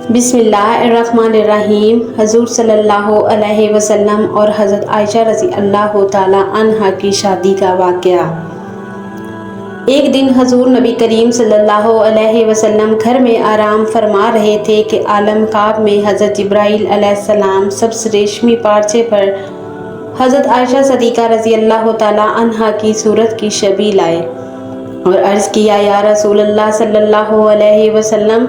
بسم اللہ الرحمن الرحیم۔ حضور صلی اللہ علیہ وسلم اور حضرت عائشہ رضی اللہ تعالی عنہا کی شادی کا واقعہ۔ ایک دن حضور نبی کریم صلی اللہ علیہ وسلم گھر میں آرام فرما رہے تھے کہ عالم خواب میں حضرت جبرائیل علیہ السلام سبز ریشمی پارچے پر حضرت عائشہ صدیقہ رضی اللہ تعالی عنہا کی صورت کی شبیہ لائے اور عرض کیا، یا رسول اللہ صلی اللہ علیہ وسلم،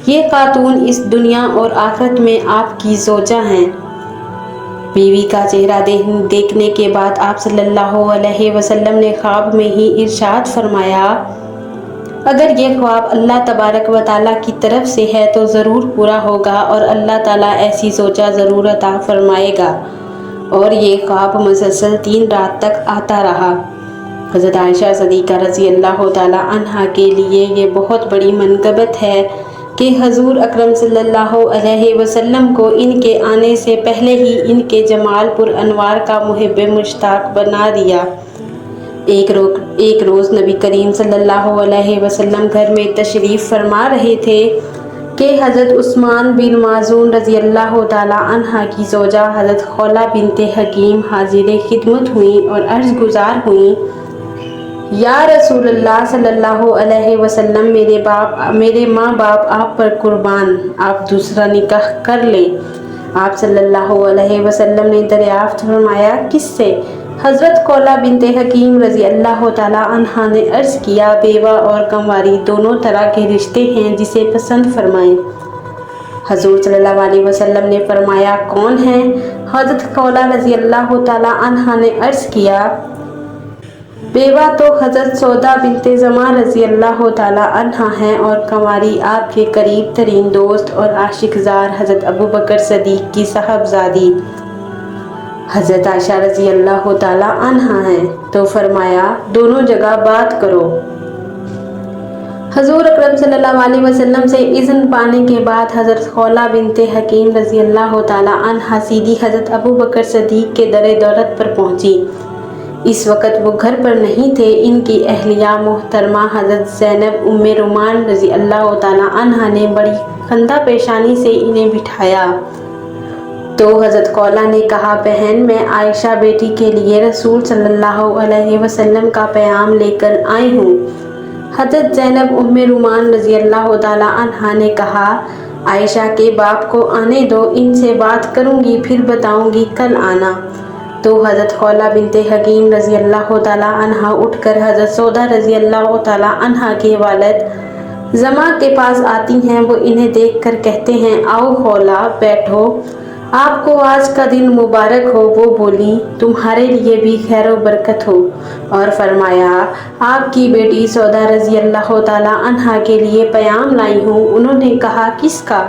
یہ خاتون اس دنیا اور آخرت میں آپ کی زوجہ ہیں۔ بیوی کا چہرہ دیکھنے کے بعد آپ صلی اللہ علیہ وسلم نے خواب میں ہی ارشاد فرمایا، اگر یہ خواب اللہ تبارک و تعالیٰ کی طرف سے ہے تو ضرور پورا ہوگا اور اللہ تعالیٰ ایسی زوجہ ضرور عطا فرمائے گا۔ اور یہ خواب مسلسل 3 رات تک آتا رہا۔ حضرت عائشہ صدیقہ رضی اللہ تعالیٰ عنہا کے لیے یہ بہت بڑی منقبت ہے کہ حضور اکرم صلی اللہ علیہ وسلم کو ان کے آنے سے پہلے ہی ان کے جمال پر انوار کا محب مشتاق بنا دیا۔ ایک روز نبی کریم صلی اللہ علیہ وسلم گھر میں تشریف فرما رہے تھے کہ حضرت عثمان بن ماذون رضی اللہ تعالی عنہ کی زوجہ حضرت خولہ بنت حکیم حاضر خدمت ہوئیں اور عرض گزار ہوئیں، یا رسول اللہ صلی اللہ علیہ وسلم، میرے ماں باپ آپ پر قربان، آپ دوسرا نکاح کر لیں۔ آپ صلی اللہ علیہ وسلم نے دریافت فرمایا، کس سے؟ حضرت خولہ بنت حکیم رضی اللہ تعالی عنہا نے عرض کیا، بیوہ اور کنواری دونوں طرح کے رشتے ہیں، جسے پسند فرمائیں۔ حضور صلی اللہ علیہ وسلم نے فرمایا، کون ہیں؟ حضرت خولہ رضی اللہ تعالی عنہا نے عرض کیا، بیوہ تو حضرت سودا بنت زمعہ رضی اللہ تعالی عنہا ہیں اور کنواری آپ کے قریب ترین دوست اور عاشق زار حضرت ابو بکر صدیق کی صاحبزادی حضرت عائشہ رضی اللہ تعالی عنہا ہیں۔ تو فرمایا، دونوں جگہ بات کرو۔ حضور اکرم صلی اللہ علیہ وسلم سے اذن پانے کے بعد حضرت خولہ بنت حکیم رضی اللہ تعالی عنہا سیدھی حضرت ابو بکر صدیق کے در دولت پر پہنچی۔ اس وقت وہ گھر پر نہیں تھے۔ ان کی اہلیہ محترمہ حضرت زینب ام رومان رضی اللہ تعالی عنہا نے بڑی خندہ پیشانی سے انہیں بٹھایا تو حضرت خولہ نے کہا، بہن، میں عائشہ بیٹی کے لیے رسول صلی اللہ علیہ وسلم کا پیغام لے کر آئی ہوں۔ حضرت زینب ام رومان رضی اللہ تعالی عنہا نے کہا، عائشہ کے باپ کو آنے دو، ان سے بات کروں گی، پھر بتاؤں گی، کل آنا۔ تو حضرت خولہ بنت حکیم رضی اللہ تعالی عنہا اٹھ کر حضرت سودا رضی اللہ تعالی عنہا کے والد زمعہ کے پاس آتی ہیں۔ وہ انہیں دیکھ کر کہتے ہیں، آؤ خولہ، بیٹھو، آپ کو آج کا دن مبارک ہو۔ وہ بولیں، تمہارے لیے بھی خیر و برکت ہو۔ اور فرمایا، آپ کی بیٹی سودا رضی اللہ تعالی عنہا کے لیے پیغام لائی ہوں۔ انہوں نے کہا، کس کا؟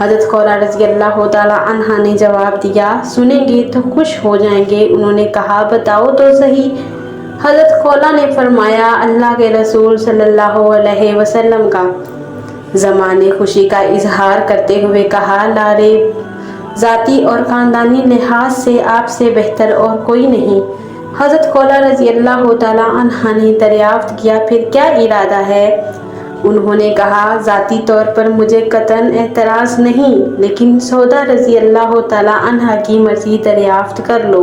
حضرت خولہ رضی اللہ تعالی عنہا نے جواب دیا، سنیں گے تو خوش ہو جائیں گے۔ انہوں نے کہا، بتاؤ تو صحیح۔ حضرت خولہ نے فرمایا، اللہ کے رسول صلی اللہ علیہ وسلم کا۔ زمعہ نے خوشی کا اظہار کرتے ہوئے کہا، لا ریب، ذاتی اور خاندانی لحاظ سے آپ سے بہتر اور کوئی نہیں۔ حضرت خولہ رضی اللہ تعالی عنہا نے دریافت کیا، پھر کیا ارادہ ہے؟ انہوں نے کہا، ذاتی طور پر مجھے قطعاً اعتراض نہیں، لیکن سودا رضی اللہ تعالی عنہا کی مرضی دریافت کر لو۔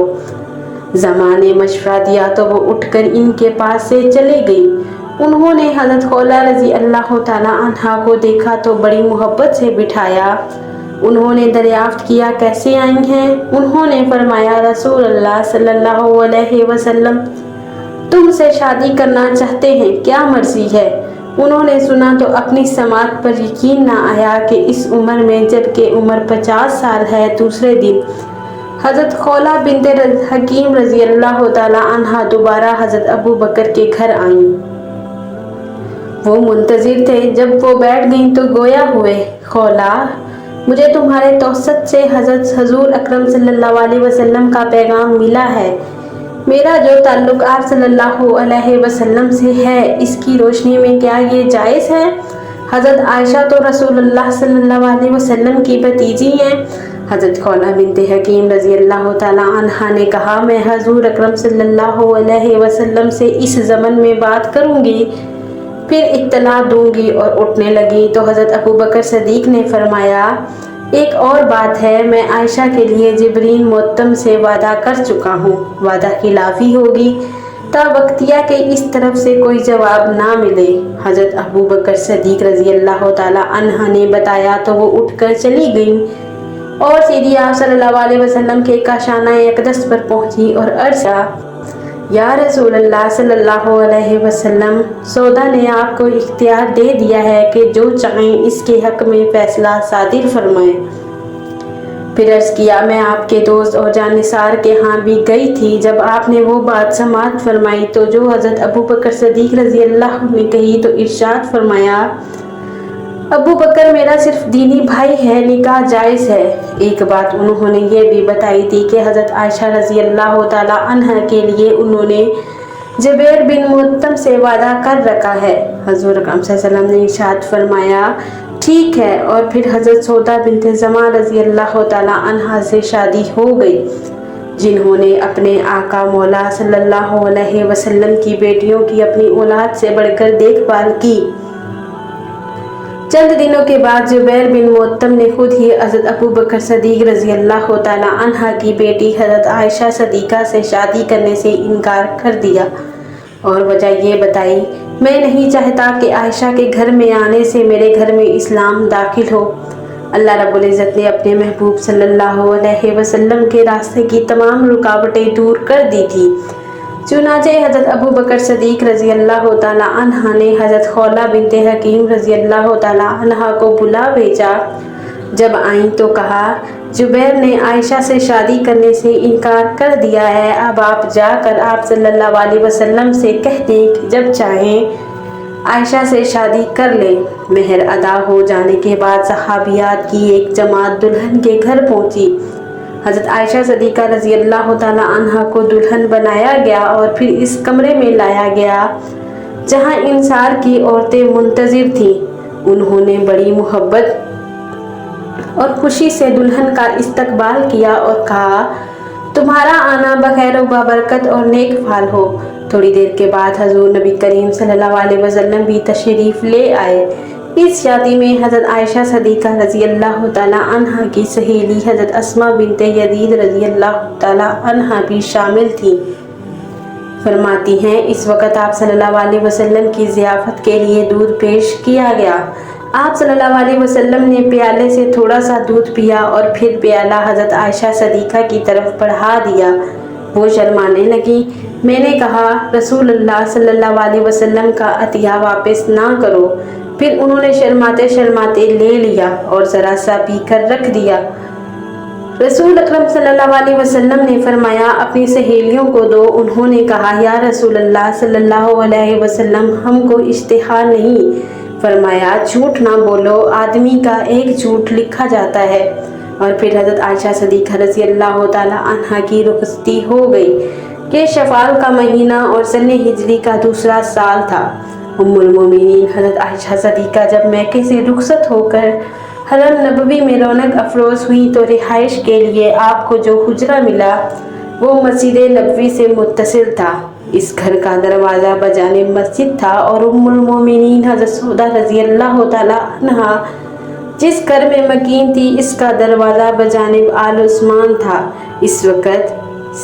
زمعہ نے مشورہ دیا تو وہ اٹھ کر ان کے پاس سے چلے گئی۔ انہوں نے حضرت خولہ رضی اللہ تعالی عنہا کو دیکھا تو بڑی محبت سے بٹھایا۔ انہوں نے دریافت کیا، کیسے آئی ہیں؟ انہوں نے فرمایا، رسول اللہ صلی اللہ علیہ وسلم تم سے شادی کرنا چاہتے ہیں، کیا مرضی ہے؟ انہوں نے سنا تو اپنی سماعت پر یقین نہ آیا کہ اس عمر میں، جبکہ عمر 50 سال ہے۔ دوسرے دن حضرت خولہ بنت حکیم رضی اللہ تعالی عنہا دوبارہ حضرت ابو بکر کے گھر آئیں۔ وہ منتظر تھے۔ جب وہ بیٹھ گئیں تو گویا ہوئے، خولہ، مجھے تمہارے توسط سے حضور اکرم صلی اللہ علیہ وسلم کا پیغام ملا ہے۔ میرا جو تعلق آپ صلی اللہ علیہ وسلم سے ہے، اس کی روشنی میں کیا یہ جائز ہے؟ حضرت عائشہ تو رسول اللہ صلی اللہ علیہ وسلم کی بھتیجی ہیں۔ حضرت خولہ بنت حکیم رضی اللہ تعالی عنہا نے کہا، میں حضور اکرم صلی اللہ علیہ وسلم سے اس ضمن میں بات کروں گی پھر اطلاع دوں گی اور اٹھنے لگی تو حضرت ابو بکر صدیق نے فرمایا ایک اور بات ہے، میں عائشہ کے لیے جبرین معتم سے وعدہ کر چکا ہوں، وعدہ خلافی ہوگی تا وقتیہ کے اس طرف سے کوئی جواب نہ ملے۔ حضرت ابو بکر صدیق رضی اللہ تعالی عنہ نے بتایا تو وہ اٹھ کر چلی گئیں اور سیدھی آپ صلی اللہ علیہ وسلم کے کاشانہ اقدس پر پہنچی اور عرض کیا یا رسول اللہ صلی اللہ علیہ وسلم، سودا نے آپ کو اختیار دے دیا ہے کہ جو چاہیں اس کے حق میں فیصلہ صادر فرمائیں۔ پھر عرض کیا میں آپ کے دوست اور جانثار کے ہاں بھی گئی تھی، جب آپ نے وہ بات سماعت فرمائی تو جو حضرت ابو بکر صدیق رضی اللہ عنہ نے کہی تو ارشاد فرمایا ابو بکر میرا صرف دینی بھائی ہے، نکاح جائز ہے۔ ایک بات انہوں نے یہ بھی بتائی تھی کہ حضرت عائشہ رضی اللہ تعالی عنہ کے لیے انہوں نے جبیر بن معتم سے وعدہ کر رکھا ہے۔ حضور اکرم صلی اللہ علیہ وسلم نے ارشاد فرمایا ٹھیک ہے، اور پھر حضرت سودا بنت زمعہ رضی اللہ تعالی عنہ سے شادی ہو گئی، جنہوں نے اپنے آقا مولا صلی اللہ علیہ وسلم کی بیٹیوں کی اپنی اولاد سے بڑھ کر دیکھ بھال کی۔ چند دنوں کے بعد جبیر بن معتم نے خود ہی حضرت ابو بکر صدیق رضی اللہ تعالی عنہ کی بیٹی حضرت عائشہ صدیقہ سے شادی کرنے سے انکار کر دیا اور وجہ یہ بتائی میں نہیں چاہتا کہ عائشہ کے گھر میں آنے سے میرے گھر میں اسلام داخل ہو۔ اللہ رب العزت نے اپنے محبوب صلی اللہ علیہ وسلم کے راستے کی تمام رکاوٹیں دور کر دی تھی، چنانچہ حضرت ابو بکر صدیق رضی اللہ تعالی عنہ نے حضرت خولہ بنت حکیم رضی اللہ تعالی عنہ کو بلا بھیجا۔ جب آئیں تو کہا جبیر نے عائشہ سے شادی کرنے سے انکار کر دیا ہے، اب آپ جا کر آپ صلی اللہ علیہ وسلم سے کہہ دیں کہ جب چاہیں عائشہ سے شادی کر لیں۔ مہر ادا ہو جانے کے بعد صحابیات کی ایک جماعت دلہن کے گھر پہنچی۔ حضرت عائشہ صدیقہ رضی اللہ تعالی عنہ کو دلہن بنایا گیا اور پھر اس کمرے میں لایا گیا جہاں انصار کی عورتیں منتظر تھیں۔ انہوں نے بڑی محبت اور خوشی سے دلہن کا استقبال کیا اور کہا تمہارا آنا بخیر و بابرکت اور نیک فال ہو۔ تھوڑی دیر کے بعد حضور نبی کریم صلی اللہ علیہ وسلم بھی تشریف لے آئے۔ اس شادی میں حضرت عائشہ صدیقہ رضی اللہ تعالی عنہ کی سہیلی حضرت اسماء بنت یزید رضی اللہ تعالی عنہ بھی شامل تھیں۔ فرماتی ہیں اس وقت آپ صلی اللہ علیہ وسلم کی ضیافت کے لیے دودھ پیش کیا گیا۔ آپ صلی اللہ علیہ وسلم نے پیالے سے تھوڑا سا دودھ پیا اور پھر پیالہ حضرت عائشہ صدیقہ کی طرف بڑھا دیا۔ وہ شرمانے لگی۔ میں نے کہا رسول اللہ صلی اللہ علیہ وسلم کا عطیہ واپس نہ کرو۔ پھر انہوں نے شرماتے شرماتے لے لیا اور ذرا سا پی کر رکھ دیا۔ رسول اکرم صلی اللہ علیہ وسلم نے فرمایا اپنی سہیلیوں کو دو۔ انہوں نے کہا یا رسول اللہ صلی اللہ علیہ وسلم ہم کو اشتہا نہیں۔ فرمایا جھوٹ نہ بولو، آدمی کا ایک جھوٹ لکھا جاتا ہے۔ اور پھر حضرت عائشہ صدیقہ رضی اللہ تعالی عنہ کی رخصتی ہو گئی کہ شوال کا مہینہ اور سن ہجری کا دوسرا سال تھا۔ ام المومنین حضرت عائشہ صدیقہ جب مکے سے رخصت ہو کر حرم نبوی میں رونق افروز ہوئی تو رہائش کے لیے آپ کو جو حجرہ ملا وہ مسجد نبوی سے متصل تھا۔ اس گھر کا دروازہ بجانب مسجد تھا اور ام المومنین حضرت سودا رضی اللہ تعالی عنہ جس گھر میں مقیم تھی اس کا دروازہ بجانب آل عثمان تھا۔ اس وقت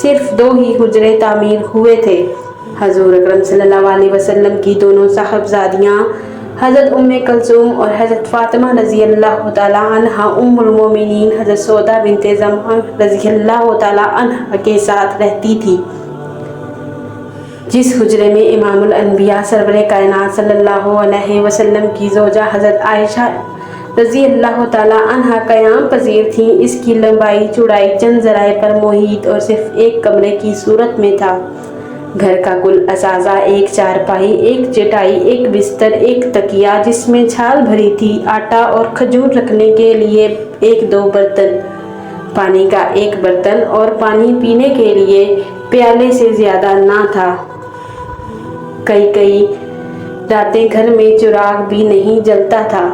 صرف 2 ہی حجرے تعمیر ہوئے تھے۔ حضور اکرم صلی اللہ علیہ وسلم کی دونوں صاحبزادیاں حضرت ام کلثوم اور حضرت فاطمہ رضی اللہ تعالی عنہ ام المومنین حضرت سودا بنت زمعہ رضی اللہ تعالی عنہ کے ساتھ رہتی تھی، جس حجرے میں امام الانبیاء سرور کائنات صلی اللہ علیہ وسلم کی زوجہ حضرت عائشہ رضی اللہ تعالی عنہ قیام پذیر تھیں۔ اس کی لمبائی چوڑائی چند ذرائع پر محیط اور صرف ایک کمرے کی صورت میں تھا۔ گھر کا کل اثاثہ ایک چارپائی، ایک چٹائی، ایک بستر، ایک تکیہ جس میں چھال بھری تھی، آٹا اور کھجور رکھنے کے لیے 1-2 برتن، پانی کا 1 برتن اور پانی پینے کے لیے پیالے سے زیادہ نہ تھا۔ کئی راتیں گھر میں چراغ بھی نہیں جلتا تھا۔